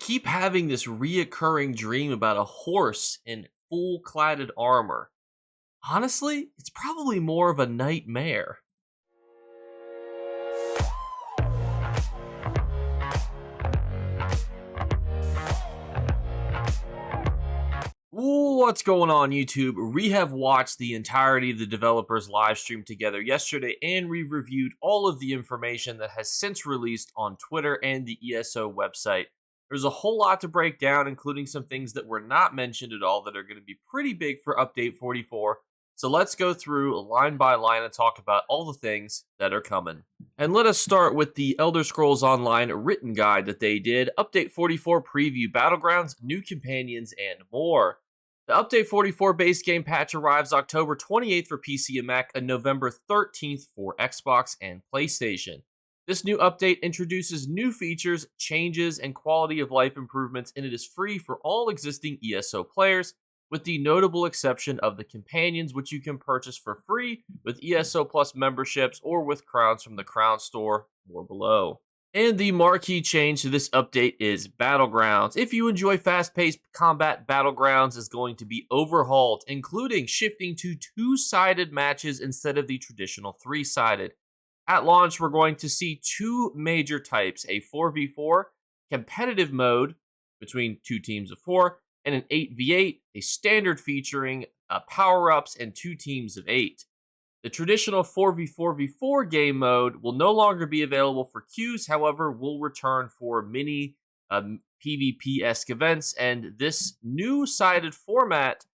keep having this reoccurring dream about a horse in full cladded armor. Honestly, it's probably more of a nightmare. What's going on, YouTube? We have watched the entirety of the developers live stream together yesterday, and we reviewed all of the information that has since released on Twitter and the ESO website. There's a whole lot to break down, including some things that were not mentioned at all that are going to be pretty big for Update 44. So let's go through line by line and talk about all the things that are coming. And let us start with the Elder Scrolls Online written guide that they did. Update 44 preview, Battlegrounds, new companions, and more. The Update 44 base game patch arrives October 28th for PC and Mac and November 13th for Xbox and PlayStation. This new update introduces new features, changes, and quality of life improvements, and it is free for all existing ESO players, with the notable exception of the companions, which you can purchase for free with ESO Plus memberships or with crowns from the Crown Store or below. And the marquee change to this update is Battlegrounds. If you enjoy fast-paced combat, Battlegrounds is going to be overhauled, including shifting to two-sided matches instead of the traditional three-sided. At launch, we're going to see two major types, a 4v4 competitive mode between two teams of four, and an 8v8, a standard featuring power-ups and two teams of 8. The traditional 4v4v4 game mode will no longer be available for queues, however, will return for mini PvP-esque events, and this new sided format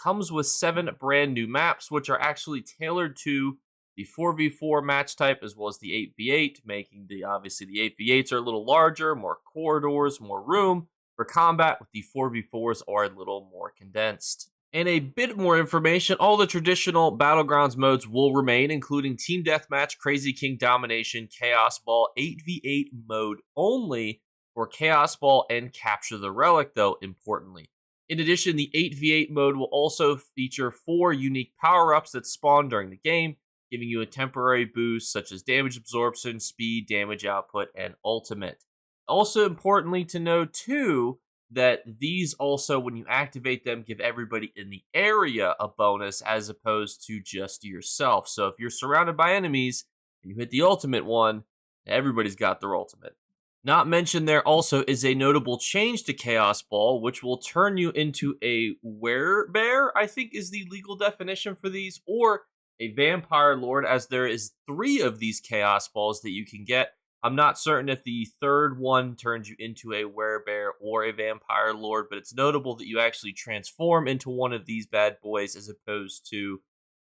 comes with 7 brand new maps, which are actually tailored to the 4v4 match type as well as the 8v8, making obviously the 8v8s are a little larger, more corridors, more room for combat, with the 4v4s are a little more condensed. And a bit more information, all the traditional Battlegrounds modes will remain, including Team Deathmatch, Crazy King Domination, Chaos Ball, 8v8 mode only for Chaos Ball and Capture the Relic, though, importantly. In addition, the 8v8 mode will also feature 4 unique power-ups that spawn during the game, giving you a temporary boost such as damage absorption, speed, damage output, and ultimate. Also importantly to know, too, that these also, when you activate them, give everybody in the area a bonus as opposed to just yourself. So if you're surrounded by enemies and you hit the ultimate one, everybody's got their ultimate. Not mentioned there also is a notable change to Chaos Ball, which will turn you into a werebear, I think is the legal definition for these, or a vampire lord, as there is 3 of these Chaos Balls that you can get. I'm not certain if the third one turns you into a werebear or a vampire lord, but it's notable that you actually transform into one of these bad boys as opposed to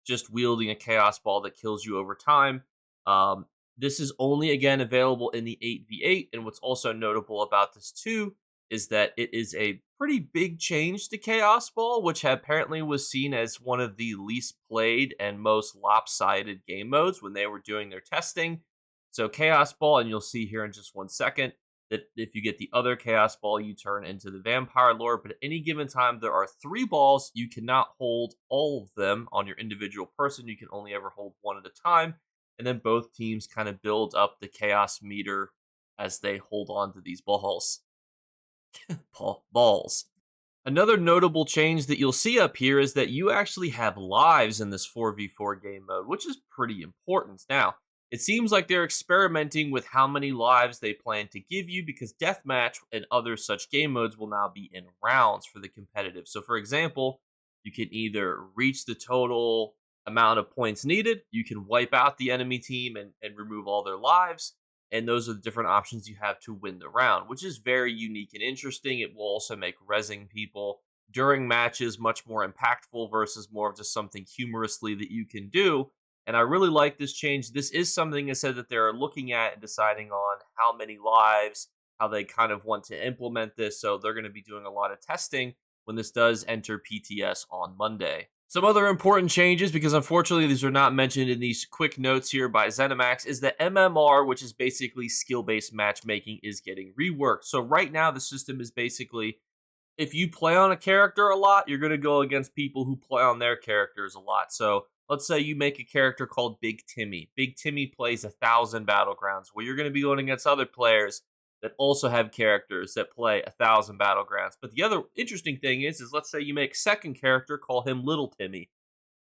just wielding a chaos ball that kills you over time. This is only, again, available in the 8v8, and what's also notable about this, too, is that it is a pretty big change to Chaos Ball, which apparently was seen as one of the least played and most lopsided game modes when they were doing their testing. So Chaos Ball, and you'll see here in just one second, that if you get the other Chaos Ball, you turn into the Vampire Lord. But at any given time, there are 3 balls. You cannot hold all of them on your individual person. You can only ever hold one at a time. And then both teams kind of build up the Chaos meter as they hold on to these balls. Balls. Another notable change that you'll see up here is that you actually have lives in this 4v4 game mode, which is pretty important. Now, it seems like they're experimenting with how many lives they plan to give you, because Deathmatch and other such game modes will now be in rounds for the competitive. So, for example, you can either reach the total amount of points needed, you can wipe out the enemy team and remove all their lives, and those are the different options you have to win the round, which is very unique and interesting. It will also make rezzing people during matches much more impactful versus more of just something humorously that you can do. And I really like this change. This is something I said that they're looking at and deciding on how many lives, how they kind of want to implement this. So they're going to be doing a lot of testing when this does enter PTS on Monday. Some other important changes, because unfortunately these are not mentioned in these quick notes here by ZeniMax, is that MMR, which is basically skill-based matchmaking, is getting reworked. So right now the system is basically, if you play on a character a lot, you're going to go against people who play on their characters a lot. So let's say you make a character called Big Timmy. Big Timmy plays 1,000 Battlegrounds. Well, you're going to be going against other players that also have characters that play 1,000 battlegrounds. But the other interesting thing is let's say you make second character, call him Little Timmy.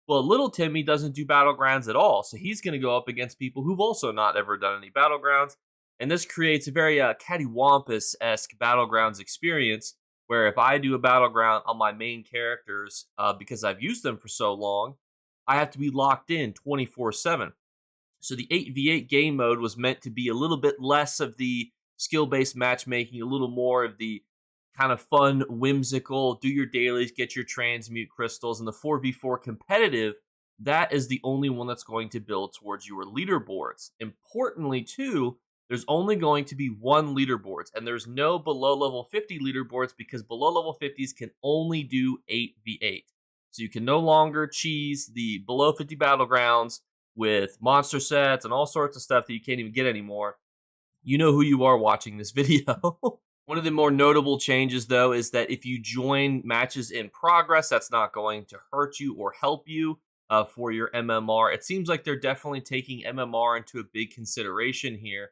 Well, Little Timmy doesn't do battlegrounds at all, so he's going to go up against people who've also not ever done any battlegrounds, and this creates a very cattywampus-esque battlegrounds experience, where if I do a battleground on my main characters, because I've used them for so long, I have to be locked in 24/7. So the 8v8 game mode was meant to be a little bit less of the skill-based matchmaking, a little more of the kind of fun, whimsical, do your dailies, get your transmute crystals, and the 4v4 competitive, that is the only one that's going to build towards your leaderboards. Importantly, too, there's only going to be one leaderboards, and there's no below level 50 leaderboards because below level 50s can only do 8v8. So you can no longer cheese the below 50 battlegrounds with monster sets and all sorts of stuff that you can't even get anymore. You know who you are watching this video. One of the more notable changes, though, is that if you join matches in progress, that's not going to hurt you or help you for your MMR. It seems like they're definitely taking MMR into a big consideration here.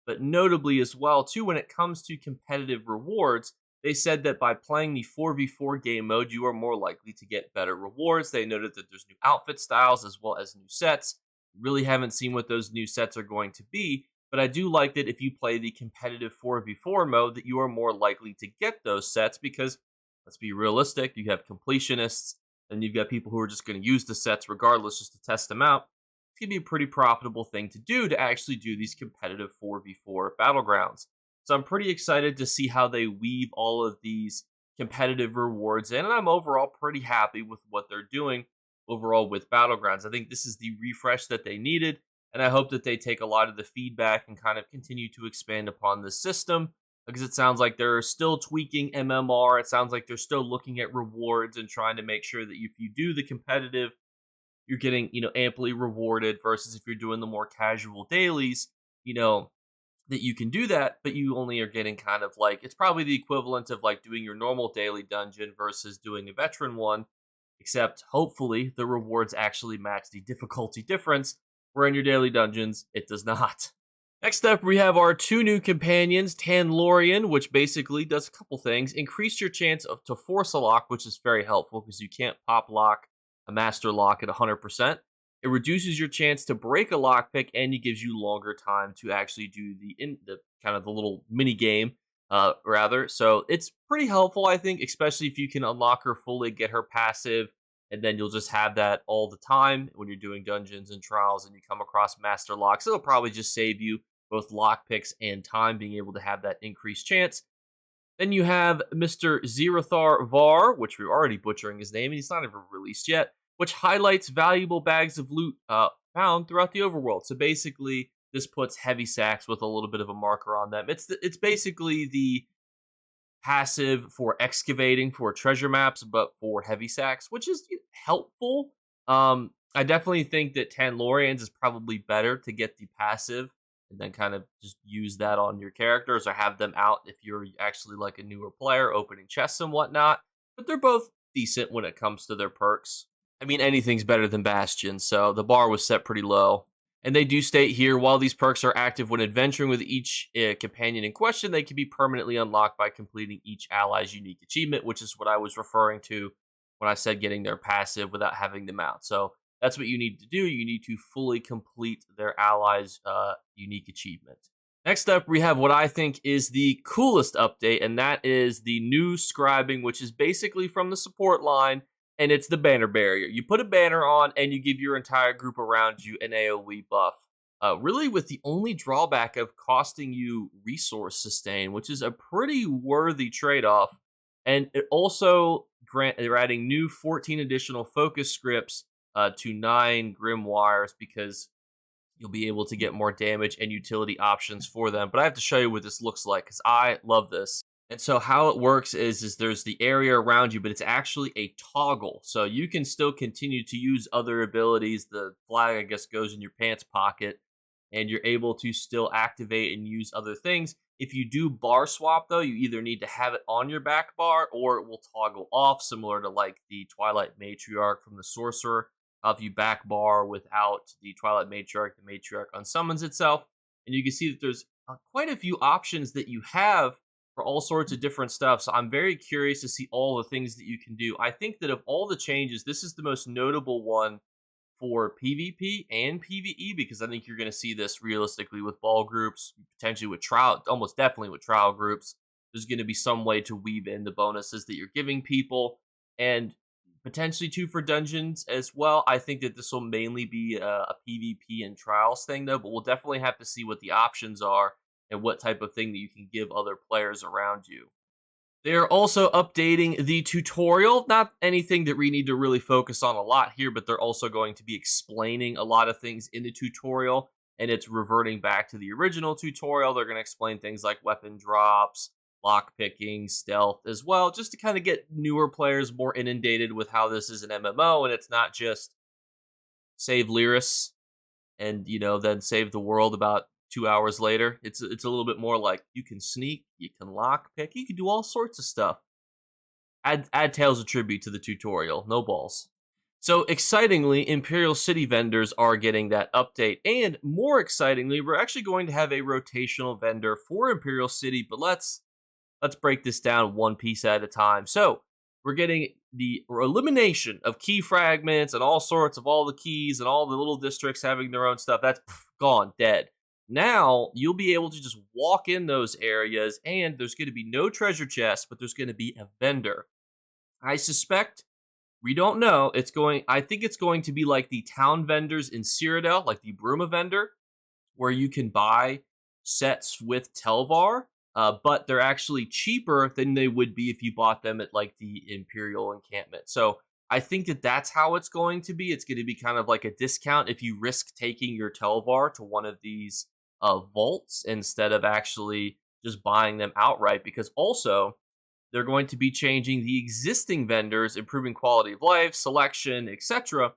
But notably as well, too, when it comes to competitive rewards, they said that by playing the 4v4 game mode, you are more likely to get better rewards. They noted that there's new outfit styles as well as new sets. Really haven't seen what those new sets are going to be, but I do like that if you play the competitive 4v4 mode, that you are more likely to get those sets because, let's be realistic, you have completionists, and you've got people who are just going to use the sets regardless just to test them out. It's going to be a pretty profitable thing to do to actually do these competitive 4v4 battlegrounds. So I'm pretty excited to see how they weave all of these competitive rewards in, and I'm overall pretty happy with what they're doing overall with Battlegrounds. I think this is the refresh that they needed, and I hope that they take a lot of the feedback and kind of continue to expand upon this system, because it sounds like they're still tweaking MMR. It sounds like they're still looking at rewards and trying to make sure that if you do the competitive, you're getting, amply rewarded versus if you're doing the more casual dailies, that you can do that, but you only are getting kind of like, it's probably the equivalent of like doing your normal daily dungeon versus doing a veteran one, except hopefully the rewards actually match the difficulty difference, where in your daily dungeons, it does not. Next up, we have our two new companions, Tanlorian, which basically does a couple things. Increase your chance to force a lock, which is very helpful because you can't pop lock a master lock at 100%. It reduces your chance to break a lockpick, and it gives you longer time to actually do the kind of the little mini game, rather. So it's pretty helpful, I think, especially if you can unlock her fully, get her passive, and then you'll just have that all the time when you're doing dungeons and trials and you come across master locks. It'll probably just save you both lockpicks and time, being able to have that increased chance. Then you have Mr. Zerothar Var, which we're already butchering his name, and he's not even released yet, which highlights valuable bags of loot found throughout the overworld. So basically, this puts heavy sacks with a little bit of a marker on them. It's basically the passive for excavating for treasure maps, but for heavy sacks, which is helpful. I definitely think that Tanlorian's is probably better to get the passive and then kind of just use that on your characters or have them out if you're actually like a newer player opening chests and whatnot. But they're both decent when it comes to their perks. I mean, anything's better than Bastion, so the bar was set pretty low. And they do state here, while these perks are active when adventuring with each companion in question, they can be permanently unlocked by completing each ally's unique achievement, which is what I was referring to when I said getting their passive without having them out. So that's what you need to do. You need to fully complete their ally's unique achievement. Next up, we have what I think is the coolest update, and that is the new scribing, which is basically from the support line, and it's the banner barrier. You put a banner on, and you give your entire group around you an AoE buff. Really with the only drawback of costing you resource sustain, which is a pretty worthy trade-off. And it also they're adding new 14 additional focus scripts to 9 grimoires, because you'll be able to get more damage and utility options for them. But I have to show you what this looks like, because I love this. And so how it works is there's the area around you, but it's actually a toggle. So you can still continue to use other abilities. The flag, I guess, goes in your pants pocket, and you're able to still activate and use other things. If you do bar swap, though, you either need to have it on your back bar or it will toggle off, similar to like the Twilight Matriarch from the Sorcerer. If you back bar without the Twilight Matriarch, the Matriarch unsummons itself. And you can see that there's quite a few options that you have for all sorts of different stuff. So I'm very curious to see all the things that you can do. I think that of all the changes, this is the most notable one for PvP and PvE because I think you're going to see this realistically with ball groups, potentially with trial, almost definitely with trial groups. There's going to be some way to weave in the bonuses that you're giving people, and potentially too for dungeons as well. I think that this will mainly be a PvP and trials thing though, but we'll definitely have to see what the options are and what type of thing that you can give other players around you. They're also updating the tutorial. Not anything that we need to really focus on a lot here, but they're also going to be explaining a lot of things in the tutorial, and it's reverting back to the original tutorial. They're going to explain things like weapon drops, lock picking, stealth as well, just to kind of get newer players more inundated with how this is an MMO, and it's not just save Lyris and, then save the world about 2 hours later. It's a little bit more like you can sneak, you can lock pick, you can do all sorts of stuff. Add Tales of Tribute to the tutorial, no balls. So excitingly, Imperial City vendors are getting that update, and more excitingly, we're actually going to have a rotational vendor for Imperial City. But let's break this down one piece at a time. So we're getting the elimination of key fragments and all sorts of all the keys and all the little districts having their own stuff. That's gone, dead. Now you'll be able to just walk in those areas, and there's going to be no treasure chest, but there's going to be a vendor. I suspect, we don't know, I think it's going to be like the town vendors in Cyrodiil, like the Bruma vendor, where you can buy sets with Tel Var, but they're actually cheaper than they would be if you bought them at like the Imperial encampment. So I think that that's how it's going to be. It's going to be kind of like a discount if you risk taking your Tel Var to one of these vaults instead of actually just buying them outright, because also they're going to be changing the existing vendors, improving quality of life, selection, etc.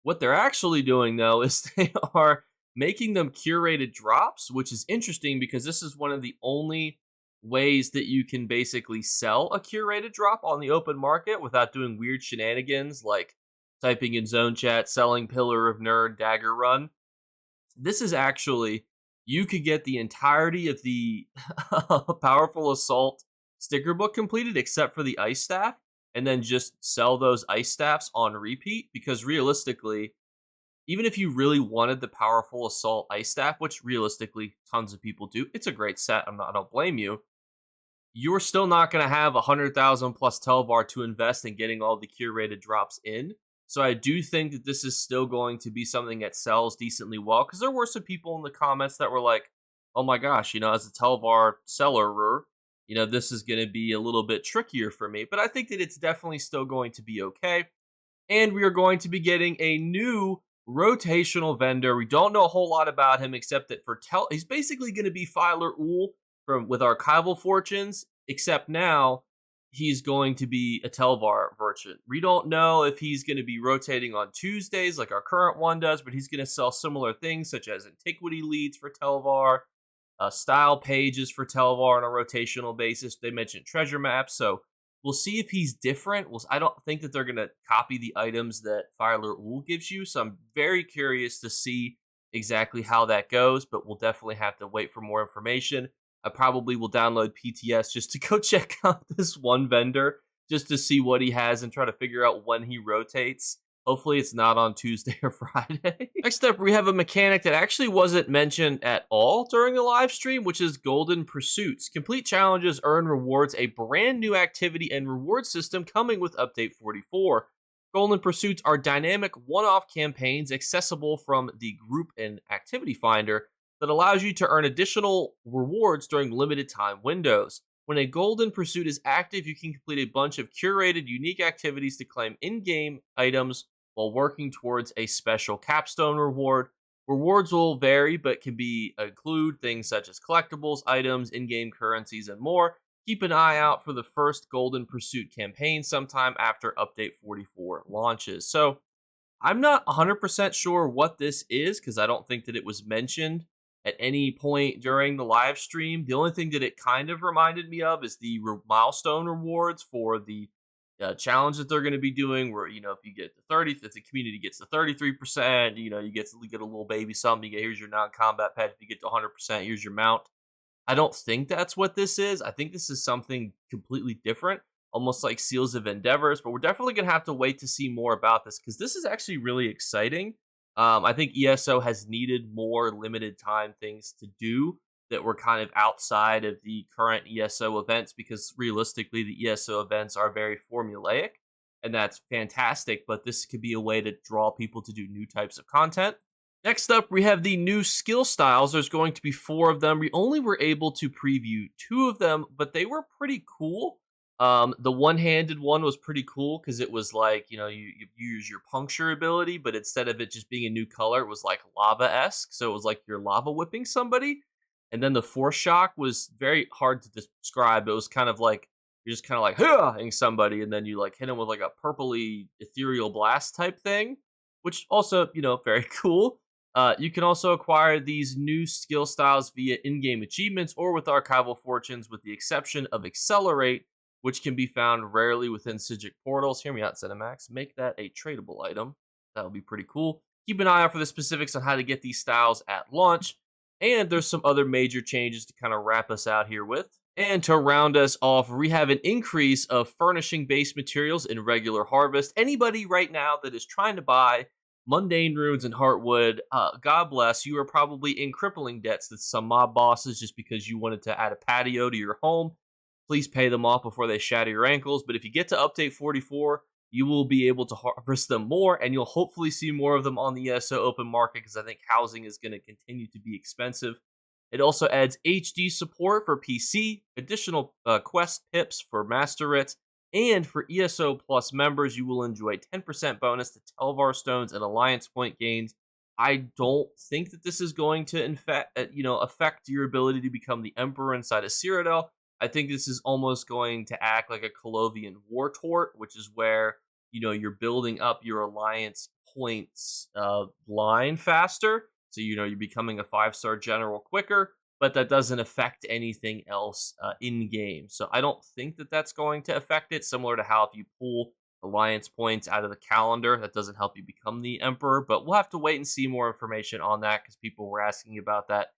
What they're actually doing though is they are making them curated drops, which is interesting because this is one of the only ways that you can basically sell a curated drop on the open market without doing weird shenanigans like typing in zone chat, selling Pillar of Nerd, Dagger Run. This is actually, you could get the entirety of the Powerful Assault sticker book completed except for the ice staff, and then just sell those ice staffs on repeat, because realistically, even if you really wanted the Powerful Assault ice staff, which realistically tons of people do, it's a great set, I don't blame you, you're still not going to have 100,000 plus Tel Var to invest in getting all the curated drops in. So I do think that this is still going to be something that sells decently well, because there were some people in the comments that were like, oh my gosh, as a Tel Var seller, this is going to be a little bit trickier for me. But I think that it's definitely still going to be okay. And we are going to be getting a new rotational vendor. We don't know a whole lot about him except that he's basically going to be Filer Ul with Archival Fortunes, except now he's going to be a Tel Var merchant. We don't know if he's going to be rotating on Tuesdays like our current one does, but he's going to sell similar things such as antiquity leads for Tel Var, style pages for Tel Var on a rotational basis. They mentioned treasure maps, so we'll see if he's different. I don't think that they're going to copy the items that Filer Ul gives you, so I'm very curious to see exactly how that goes, but we'll definitely have to wait for more information. I probably will download PTS just to go check out this one vendor, just to see what he has and try to figure out when he rotates. Hopefully it's not on Tuesday or Friday. Next up, we have a mechanic that actually wasn't mentioned at all during the live stream, which is Golden Pursuits. Complete challenges, earn rewards, a brand new activity and reward system coming with Update 44. Golden Pursuits are dynamic one-off campaigns accessible from the group and activity finder that allows you to earn additional rewards during limited time windows. When a Golden Pursuit is active, you can complete a bunch of curated, unique activities to claim in-game items while working towards a special capstone reward. Rewards will vary, but can include things such as collectibles, items, in-game currencies, and more. Keep an eye out for the first Golden Pursuit campaign sometime after Update 44 launches. So, I'm not 100% sure what this is, because I don't think that it was mentioned at any point during the live stream. The only thing that it kind of reminded me of is the milestone rewards for the challenge that they're going to be doing, where, if you get the 30, if the community gets the 33%, you get a little baby something. Here's your non-combat pet. If you get to 100%, here's your mount. I don't think that's what this is. I think this is something completely different, almost like Seals of Endeavors, but we're definitely going to have to wait to see more about this because this is actually really exciting. I think ESO has needed more limited time things to do that were kind of outside of the current ESO events because realistically, the ESO events are very formulaic, and that's fantastic, but this could be a way to draw people to do new types of content. Next up, we have the new skill styles. There's going to be 4 of them. We only were able to preview 2 of them, but they were pretty cool. The one-handed one was pretty cool because it was like, you use your puncture ability, but instead of it just being a new color, it was like lava-esque. So it was like you're lava whipping somebody. And then the force shock was very hard to describe. It was kind of like you're just kind of like hitting somebody, and then you like hit them with like a purpley ethereal blast type thing, which also, very cool. You can also acquire these new skill styles via in-game achievements or with archival fortunes, with the exception of Accelerate, which can be found rarely within Sigic portals. Hear me out, Cinemax. Make that a tradable item. That would be pretty cool. Keep an eye out for the specifics on how to get these styles at launch. And there's some other major changes to kind of wrap us out here with. And to round us off, we have an increase of furnishing base materials in regular harvest. Anybody right now that is trying to buy mundane runes and heartwood, God bless, you are probably in crippling debts to some mob bosses just because you wanted to add a patio to your home. Please pay them off before they shatter your ankles. But if you get to update 44, you will be able to harvest them more, and you'll hopefully see more of them on the ESO open market because I think housing is going to continue to be expensive. It also adds HD support for PC, additional quest pips for Master Writs, and for ESO Plus members, you will enjoy 10% bonus to Tel Var stones and Alliance point gains. I don't think that this is going to affect your ability to become the Emperor inside of Cyrodiil. I think this is almost going to act like a Colovian War Tort, which is where, you're building up your Alliance points line faster. So, you're becoming a 5-star general quicker, but that doesn't affect anything else in-game. So I don't think that that's going to affect it, similar to how if you pull Alliance points out of the calendar, that doesn't help you become the Emperor. But we'll have to wait and see more information on that because people were asking about that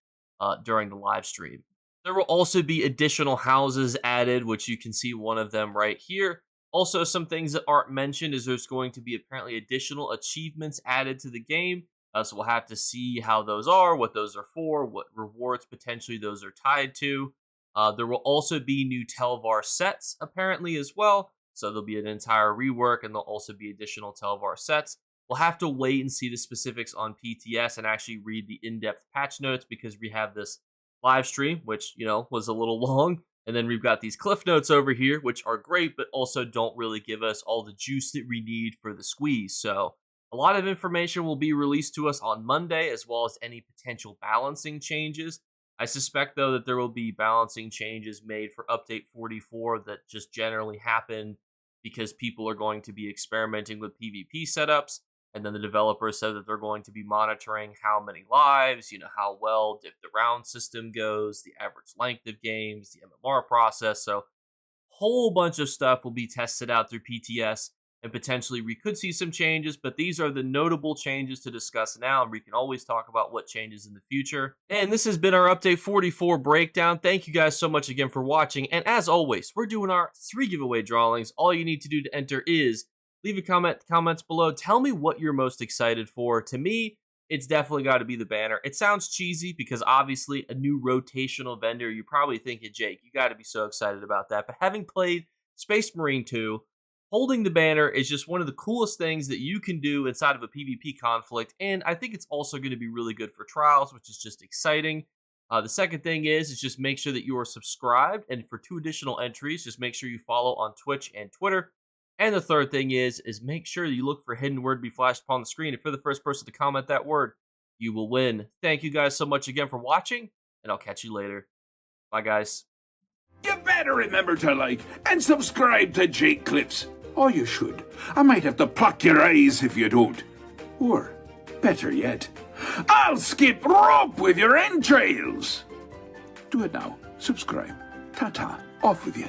during the live stream. There will also be additional houses added, which you can see one of them right here. Also, some things that aren't mentioned is there's going to be apparently additional achievements added to the game. So we'll have to see how those are, what those are for, what rewards potentially those are tied to. There will also be new Tel Var sets apparently as well. So there'll be an entire rework, and there'll also be additional Tel Var sets. We'll have to wait and see the specifics on PTS and actually read the in-depth patch notes because we have this live stream, which, was a little long. And then we've got these cliff notes over here, which are great, but also don't really give us all the juice that we need for the squeeze. So a lot of information will be released to us on Monday, as well as any potential balancing changes. I suspect, though, that there will be balancing changes made for Update 44 that just generally happen because people are going to be experimenting with PvP setups. And then the developers said that they're going to be monitoring how many lives, how well the round system goes, the average length of games, the MMR process. So a whole bunch of stuff will be tested out through PTS, and potentially we could see some changes, but these are the notable changes to discuss now, and we can always talk about what changes in the future. And this has been our Update 44 breakdown. Thank you guys so much again for watching, and as always, we're doing our 3 giveaway drawings. All you need to do to enter is leave a comments below. Tell me what you're most excited for. To me, it's definitely got to be the banner. It sounds cheesy because obviously a new rotational vendor, you're probably thinking, Jake, you got to be so excited about that. But having played Space Marine 2, holding the banner is just one of the coolest things that you can do inside of a PvP conflict. And I think it's also going to be really good for trials, which is just exciting. The second thing is just make sure that you are subscribed. And for 2 additional entries, just make sure you follow on Twitch and Twitter. And the third thing is make sure you look for a hidden word to be flashed upon the screen. If you're the first person to comment that word, you will win. Thank you guys so much again for watching, and I'll catch you later. Bye, guys. You better remember to like and subscribe to Jakeclips. Or you should. I might have to pluck your eyes if you don't. Or, better yet, I'll skip rope with your entrails. Do it now. Subscribe. Ta-ta. Off with you.